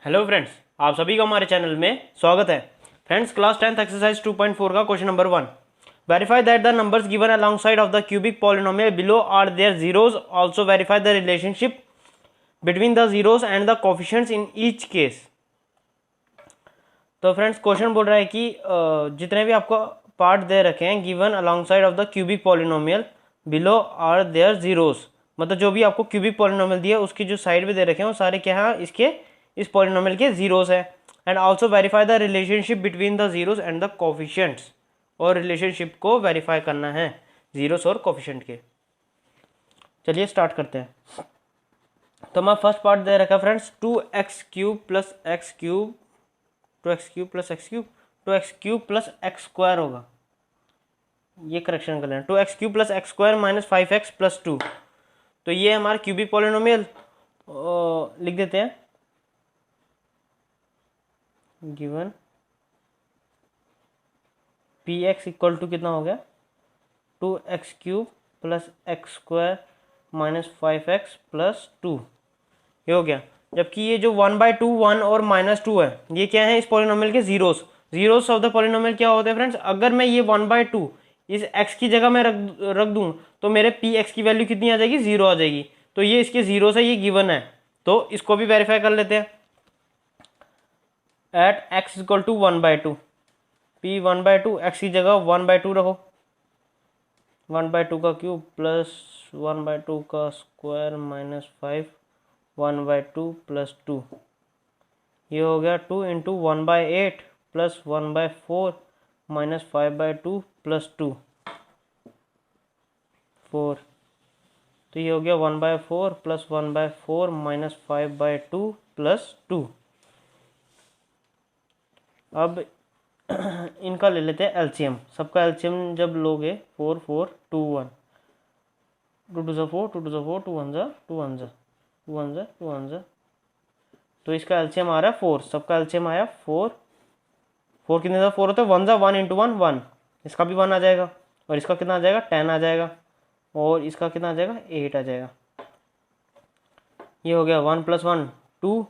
Hello friends, आप सभी का हमारे चैनल में स्वागत है। फ्रेंड्स, क्लास 10th एक्सरसाइज 2.4 का question number 1। Verify that the numbers given alongside of the cubic polynomial below are their zeros. Also verify the relationship between the zeros and the coefficients in each case. तो friends, question बोल रहा है कि जितने भी आपको part दे रखे हैं given alongside of the cubic polynomial below are their zeros, मतलब जो भी आपको क्यूबिक पॉलिनोमियल दिया उसकी जो साइड में दे रखे हैं वो सारे क्या है, इसके इस पॉलिनोमियल के जीरोस है। And also verify the relationship between the zeros and the coefficients, और रिलेशनशिप को वेरीफाई करना है जीरोस और कोफिशिएंट के। चलिए स्टार्ट करते हैं। तो मैं फर्स्ट पार्ट दे रखा है friends 2x³ plus x cube, 2x³ plus x cube, 2x³ plus x square होगा, ये करेक्शन कर लेना। 2x³ plus x square minus 5x plus 2, तो ये हमारा क्यूबिक पॉलिनोमियल लिख देते हैं। गिवन px इक्वल टू कितना हो गया, 2x³ plus x square minus 5x plus 2, ये हो गया। जबकि ये जो 1/2 1 और -2 है, ये क्या है इस पॉलिनोमियल के zeros. Zeros of the polynomial क्या होते हैं फ्रेंड्स, अगर मैं ये 1/2 इस x की जगह में रख दूं तो मेरे px की वैल्यू कितनी आ जाएगी, 0 आ जाएगी। तो ये इसके जीरो से ये गिवन है, तो इसको भी वेरीफाई कर लेते हैं। At x equal to 1/2, p 1/2 x की जगह 1/2 रखो, 1/2 का क्यूब प्लस 1/2 का स्क्वायर माइनस 5 1/2 प्लस 2, ये हो गया 2 इंटू 1/8 प्लस 1/4 माइनस 5/2 प्लस 2 4, तो ये हो गया 1/4 प्लस 1/4 माइनस 5/2 प्लस 2। अब इनका ले लेते हैं एलसीएम। सबका एलसीएम जब लोगे 4 4 2 1, 2 2 4 2 2 4 2 1 2 1 2 1 2 1, तो इसका एलसीएम आ रहा है 4। सबका एलसीएम आया 4। 4 कितने का 4 होता है, 1 1 इंटू 1 1, इसका भी 1 आ जाएगा, और इसका कितना आ जाएगा 10 आ जाएगा, और इसका कितना आ जाएगा 8 आ जाएगा। ये हो गया 1 + 1 2,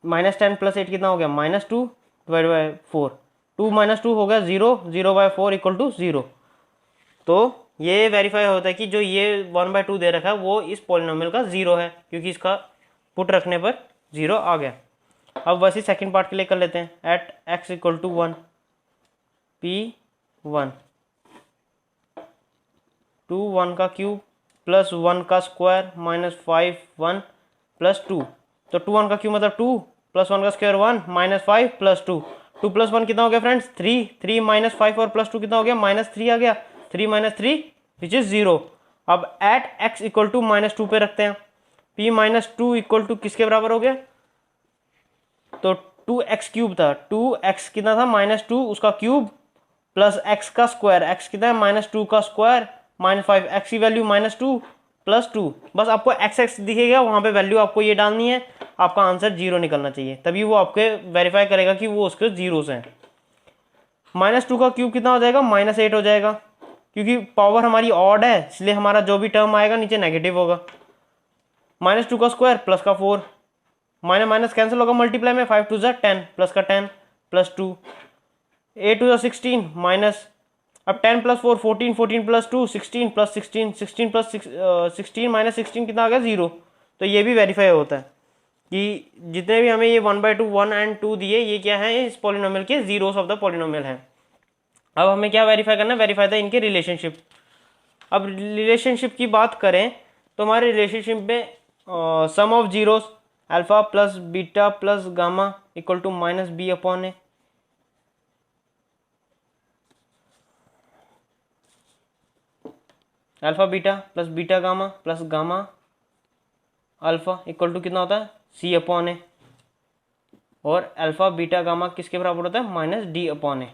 -10 + 8 कितना हो गया -2 डिवाइड बाई 4, 2 - 2 हो गया 0, 0/4 इक्वल टू 0। तो ये वेरीफाई होता है कि जो ये 1/2 दे रखा है वो इस पॉलिनोमियल का 0 है, क्योंकि इसका पुट रखने पर 0 आ गया। अब वैसे सेकंड पार्ट के लिए कर लेते हैं। At x equal to 1, p1 2 1 का क्यूब प्लस 1 का स्क्वायर माइनस 5 1 प्लस 2, तो 2 1 का क्यूब मतलब 2 प्लस 1 का स्क्वायर 1 माइनस 5 प्लस 2, 2 + 1 कितना हो गया फ्रेंड्स 3, 3 माइनस 5 और प्लस 2 कितना हो गया -3 आ गया, 3 - 3 विच इज 0। अब एट x इक्वल टू -2 पे रखते हैं। p -2 इक्वल टू किसके बराबर हो गया, तो 2x³ था, 2x कितना था -2 उसका क्यूब प्लस x का स्क्वायर, x कितना है -2 का स्क्वायर माइनस 5, x की वैल्यू -2 प्लस 2, बस आपको x दिखेगा वहां पे वैल्यू आपको ये डालनी है, आपका आंसर 0 निकलना चाहिए, तभी वो आपके वेरीफाई करेगा कि वो उसके जीरोस हैं। -2 का क्यूब कितना हो जाएगा -8 हो जाएगा, क्योंकि पावर हमारी ऑड है इसलिए हमारा जो भी टर्म आएगा नीचे नेगेटिव होगा। -2 का स्क्वायर प्लस का 4, माइनस माइनस कैंसिल होगा मल्टीप्लाई में, 5 2 10 प्लस का 10 प्लस 2, 8 2 16 माइनस, अब 10 + 4 14, 14 + 2 16 प्लस 16, 16 प्लस 16 माइनस 16 कितना आ गया 0। तो ये भी वेरीफाई होता है कि जितने भी हमें ये 1/2 1 एंड 2 दिए ये क्या है इस पॉलिनोमियल के जीरोस ऑफ द पॉलिनोमियल हैं। अब हमें क्या वेरीफाई करना है, वेरीफाई था इनके रिलेशनशिप। अब रिलेशनशिप की बात करें तो हमारे रिलेशनशिप में sum of zeros alpha plus beta plus gamma equal to -b/a, alpha beta plus beta gamma plus gamma alpha equal to कितना होता है c/a, और अल्फा बीटा गामा किसके बराबर होता है -d/a।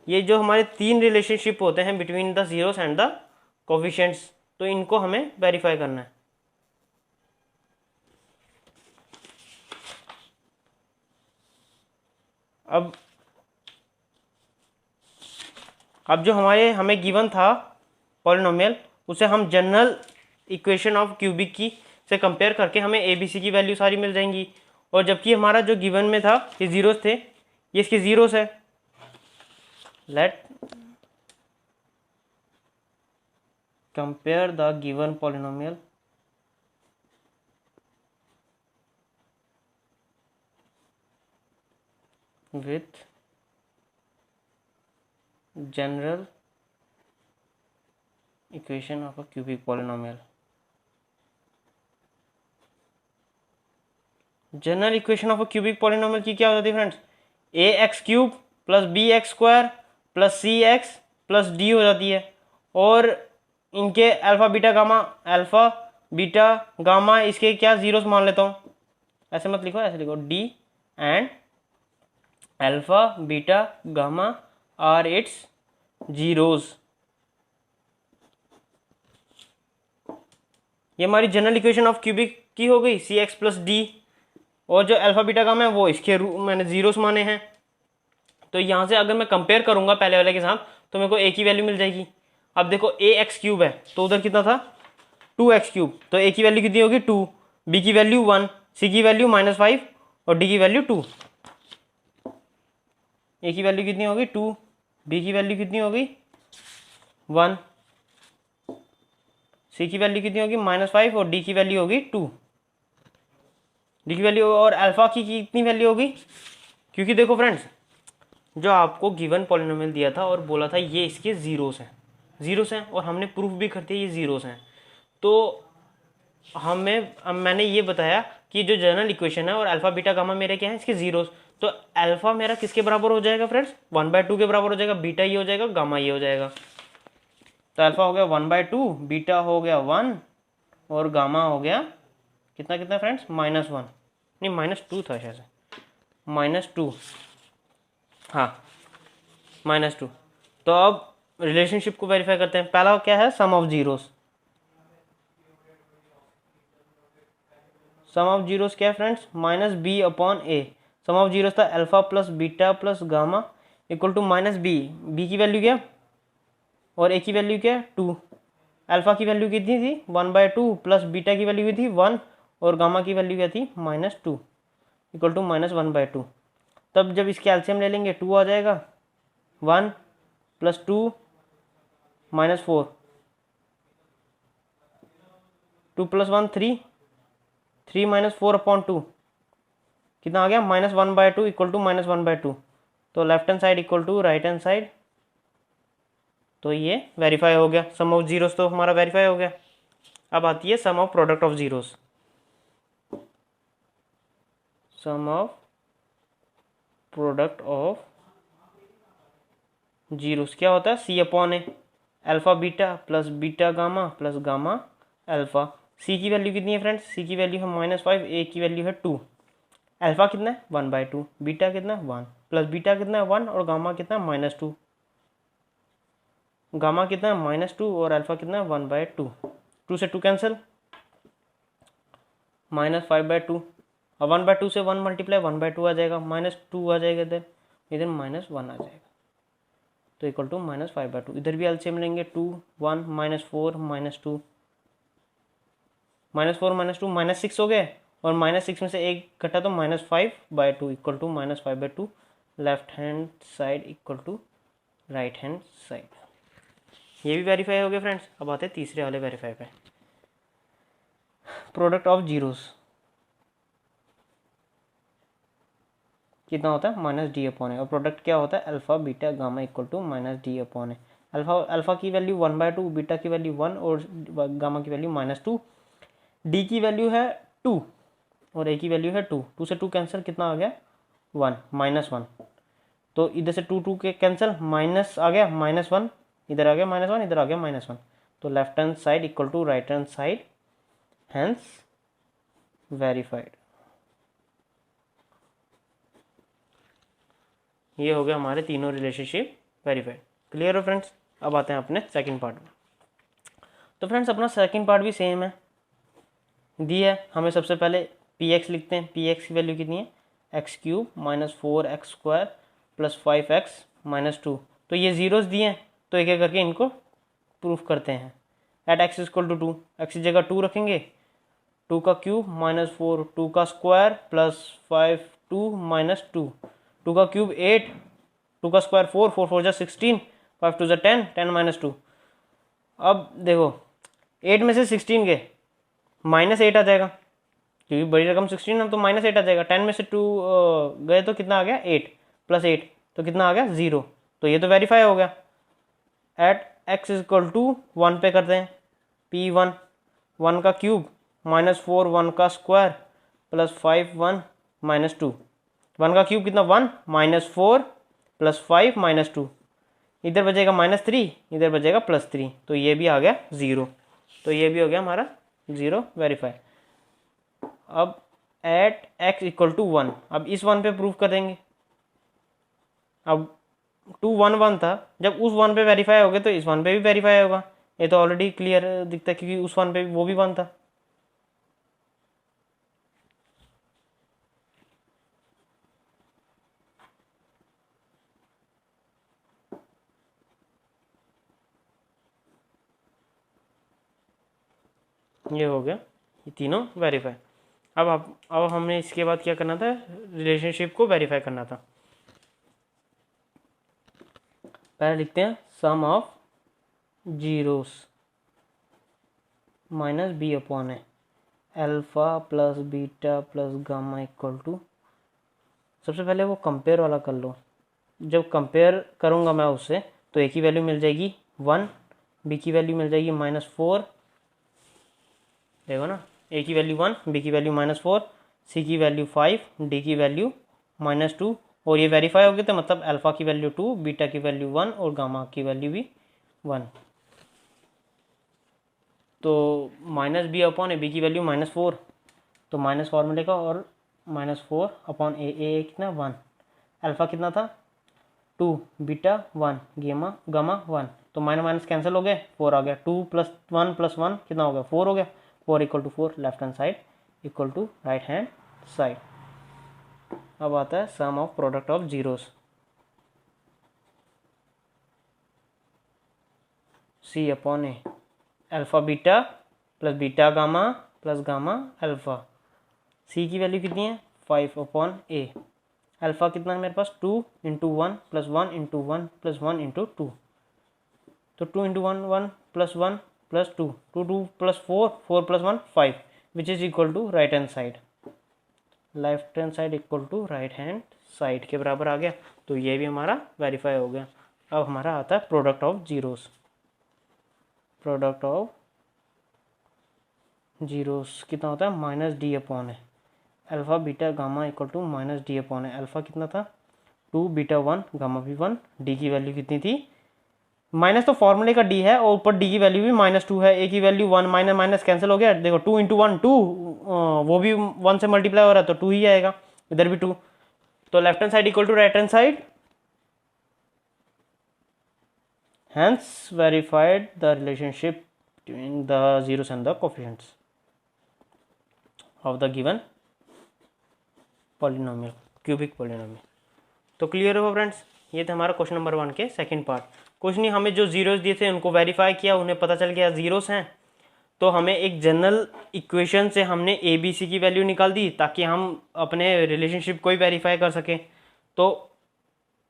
ये जो हमारे 3 रिलेशनशिप होते हैं between the zeros and the coefficients, तो इनको हमें वेरीफाई करना है। अब जो हमें गिवन था पॉलिनोमियल, उसे हम जनरल इक्वेशन ऑफ क्यूबिक की से कंपेयर करके हमें ABC की वैल्यू सारी मिल जाएंगी, और जबकि हमारा जो गिवन में था ये जीरोस थे, ये इसके जीरोस है। Let compare the given polynomial with general equation of a cubic polynomial। General equation of a cubic polynomial की क्या हो जाती है friends? A x cube plus b x square plus c x plus d हो जाती है। और इनके अल्फा बीटा गामा इसके क्या जीरोस मान लेता हूँ, ऐसे मत लिखो, ऐसे लिखो D and alpha beta gamma are its zeros. ये हमारी जनरल इक्वेशन ऑफ क्यूबिक की हो गई, सी एक्स प्लस डी। और जो अल्फा बीटा गामा है वो इसके मैंने जीरोस माने हैं। तो यहाँ से अगर मैं कंपेयर करूंगा पहले वाले के साथ तो मेरे को ए की वैल्यू मिल जाएगी। अब देखो ए एक्स क्यूब है तो उधर कितना था 2x क्यूब, तो ए की वैल्यू कितनी होगी 2, बी की वैल्यू 1, सी की वैल्यू -5 और डी की वैल्यू 2। ए की वैल्यू कितनी होगी 2, बी की वैल्यू कितनी होगी 1, सी की वैल्यू कितनी होगी -5 और डी की वैल्यू होगी 2। डी की वैल्यू और अल्फा की कितनी वैल्यू होगी, क्योंकि देखो फ्रेंड्स जो आपको गिवन पॉलिनोमियल दिया था और बोला था ये इसके जीरोस हैं और हमने प्रूफ भी कर दिया ये जीरोस हैं। तो मैंने ये बताया कि जो जनरल इक्वेशन है और अल्फा बीटा गामा मेरे क्या है इसके जीरोस। तो अल्फा मेरा किसके बराबर हो जाएगा फ्रेंड्स 1/2 के बराबर हो जाएगा, बीटा ये हो जाएगा, गामा ये हो जाएगा। तो अल्फा हो गया 1/2, बीटा हो गया 1 और गामा हो गया कितना फ्रेंड्स -1, नहीं -2 था शायद, -2, हाँ -2। तो अब रिलेशनशिप को वेरीफाई करते हैं। पहला क्या है sum of zeros. Sum of zeros क्या है friends -b/a। Sum of zeros था alpha plus beta plus gamma equal to -b। b की वैल्यू क्या और a की वैल्यू क्या 2। अल्फा की वैल्यू कितनी थी 1/2 प्लस बीटा की वैल्यू थी 1 और गामा की वैल्यू क्या थी -2 इक्वल टू -1/2। तब जब इसके एलसीएम ले लेंगे 2 आ जाएगा, 1 + 2 -4, 2 + 1 3, 3 - 4/2 कितना आ गया -1/2 इक्वल टू -1/2। तो left hand side equal to right hand side. तो ये वेरीफाई हो गया, सम ऑफ जीरोस तो हमारा वेरीफाई हो गया। अब आती है sum of product of zeros. Sum of product of zeros क्या होता है c/a, alpha beta plus beta gamma plus gamma alpha. c की वैल्यू कितनी है फ्रेंड्स, c की वैल्यू है -5, a की वैल्यू है 2, अल्फा कितना है 1/2, बीटा कितना है 1 प्लस बीटा कितना है 1 और गामा कितना है -2, गामा कितना है -2 और अल्फा कितना है 1/2। 2 से 2 कैंसिल, -5/2 और 1/2 से 1 मल्टीप्लाई 1/2 आ जाएगा, -2 आ जाएगा इधर -1 आ जाएगा। तो इक्वल टू -5/2। इधर भी एलसीएम लेंगे 2 1 -4 -2, -4 -2 -6 हो गए और -6 में से एक घटा तो -5/2 equal to -5/2। Left hand side equal to right hand side. ये भी वेरीफाई हो गया फ्रेंड्स। अब आते हैं तीसरे वाले वेरीफाई पे, प्रोडक्ट ऑफ जीरोस कितना होता है -d/a और प्रोडक्ट क्या होता है alpha beta gamma equal to -d/a। Alpha की वैल्यू 1/2, बीटा की वैल्यू 1 और गामा की वैल्यू -2, डी की वैल्यू है 2 और ए की वैल्यू है 2। 2 से 2 कैंसिल, कितना आ गया 1 -1। तो इधर से 2 के कैंसिल, माइनस आ गया -1, इधर आ गया -1, इधर आ गया -1। तो left hand side equal to right hand side, hence verified. ये हो गया हमारे तीनों रिलेशनशिप वेरीफाइड। क्लियर हो फ्रेंड्स। अब आते हैं अपने सेकंड पार्ट में। तो फ्रेंड्स अपना सेकंड पार्ट भी सेम है, दी है हमें। सबसे पहले px लिखते हैं। px की वैल्यू कितनी है x³ -4x² + 5x -2। तो ये जीरोस दिए हैं तो एक एक करके इनको प्रूफ करते हैं। एट x = 2, x की जगह 2 रखेंगे 2 का क्यूब माइनस 4, 2 का स्क्वायर प्लस 5 2 माइनस 2, 2 का क्यूब 8, 2 का स्क्वायर 4, 4 4 जा 16, 5 2 जा 10, 10 माइनस 2। अब देखो 8 में से 16 के माइनस 8 आ जाएगा, क्योंकि बड़ी रकम 16 है तो माइनस 8 आ जाएगा। 10 में से 2 गए तो कितना आ गया 8, प्लस 8 तो कितना आ गया 0, तो ये तो वेरीफाई हो गया। एट x इक्वल टू 1 पे करते हैं, P1 1 का क्यूब माइनस 4 1 का स्क्वायर प्लस 5 1 माइनस 2, 1 का क्यूब कितना 1 माइनस 4 प्लस 5 माइनस 2, इधर बचेगा माइनस 3, इधर बचेगा प्लस 3, तो ये भी आ गया 0, तो ये भी हो गया हमारा 0 वेरीफाई। अब एट x इक्वल टू 1, अब इस 1 पे प्रूव कर देंगे। अब 2 1 1 था, जब उस 1 पे वेरीफाई हो गया तो इस 1 पे भी वेरीफाई होगा, ये तो ऑलरेडी क्लियर दिखता है क्योंकि उस 1 पे वो भी 1 था। ये हो गया ये तीनों वेरीफाई। अब हमने इसके बाद क्या करना था, रिलेशनशिप को वेरीफाई करना था। पहले लिखते हैं sum of zeros minus b upon है alpha plus beta plus gamma equal to, सबसे पहले वो कंपेयर वाला कर लो। जब कंपेयर करूँगा मैं उससे तो ए की वैल्यू मिल जाएगी 1, बी की वैल्यू मिल जाएगी -4, देखो ना, ए की वैल्यू 1, बी की वैल्यू -4, सी की वैल्यू 5, डी की वैल्यू -2, और ये वेरीफाई हो गया तो मतलब अल्फ़ा की वैल्यू 2, बीटा की वैल्यू 1 और गामा की वैल्यू भी 1। तो माइनस बी अपॉन ए, बी की वैल्यू -4, तो माइनस फॉर्मूले का, और -4 अपॉन ए कितना 1, अल्फ़ा कितना था 2, बीटा 1, गामा 1, तो माइनस माइनस कैंसिल हो गए, 4 आ गया, 2 + 1 + 1 कितना हो गया 4 हो गया, 4 = 4, left hand side equal to right hand side. अब आता है sum of product of zeros, c upon a, alpha beta plus beta gamma plus gamma alpha, c की वैल्यू कितनी है 5 अपॉन ए, अल्फ़ा कितना है मेरे पास 2 × 1 + 1 × 1 + 1 × 2, तो 2 × 1 1 + 1 + 2, 2 2 + 4, 4 + 1 5, which is equal to right hand side, left hand side equal to right hand side के बराबर आ गया, तो ये भी हमारा वेरीफाई हो गया। अब हमारा आता है product of zeros, product of zeros कितना होता है -d अपॉन है alpha beta gamma equal to -d upon है, अल्फ़ा कितना था 2 बीटा 1 गामा भी 1, डी की वैल्यू कितनी थी, माइनस तो फॉर्मूले का डी है और ऊपर डी की वैल्यू भी -2 है, ए की वैल्यू 1, माइनस माइनस कैंसिल हो गया, देखो 2 × 1 2, वो भी 1 से मल्टीप्लाई हो रहा है तो 2 ही आएगा, इधर भी 2, तो left hand side equal to right hand side, hence verified the relationship between the zeros and the coefficients of the given polynomial, cubic polynomial। तो क्लियर होगा फ्रेंड्स, ये था हमारा क्वेश्चन नंबर 1 के सेकंड पार्ट। कुछ नहीं, हमें जो जीरोस दिए थे उनको वेरीफाई किया, उन्हें पता चल गया जीरोस हैं, तो हमें एक जनरल इक्वेशन से हमने ए बी सी की वैल्यू निकाल दी ताकि हम अपने रिलेशनशिप को ही वेरीफाई कर सकें। तो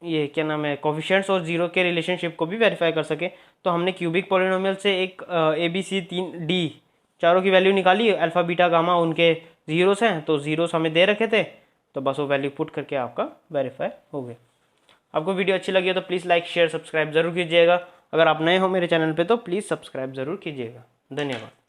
ये क्या नाम है, कोफिशिएंट्स और जीरो के रिलेशनशिप को भी वेरीफाई कर सके, तो हमने क्यूबिक पॉलिनोमियल से एक ए बी सी 3 डी चारों की वैल्यू निकाली, अल्फ़ा बीटा गामा उनके जीरोस हैं, तो जीरोस हमें दे रखे थे, तो बस वो वैल्यू पुट करके आपका वेरीफाई हो गया। आपको वीडियो अच्छी लगी हो तो प्लीज़ लाइक शेयर सब्सक्राइब ज़रूर कीजिएगा, अगर आप नए हो मेरे चैनल पे तो प्लीज़ सब्सक्राइब ज़रूर कीजिएगा। धन्यवाद।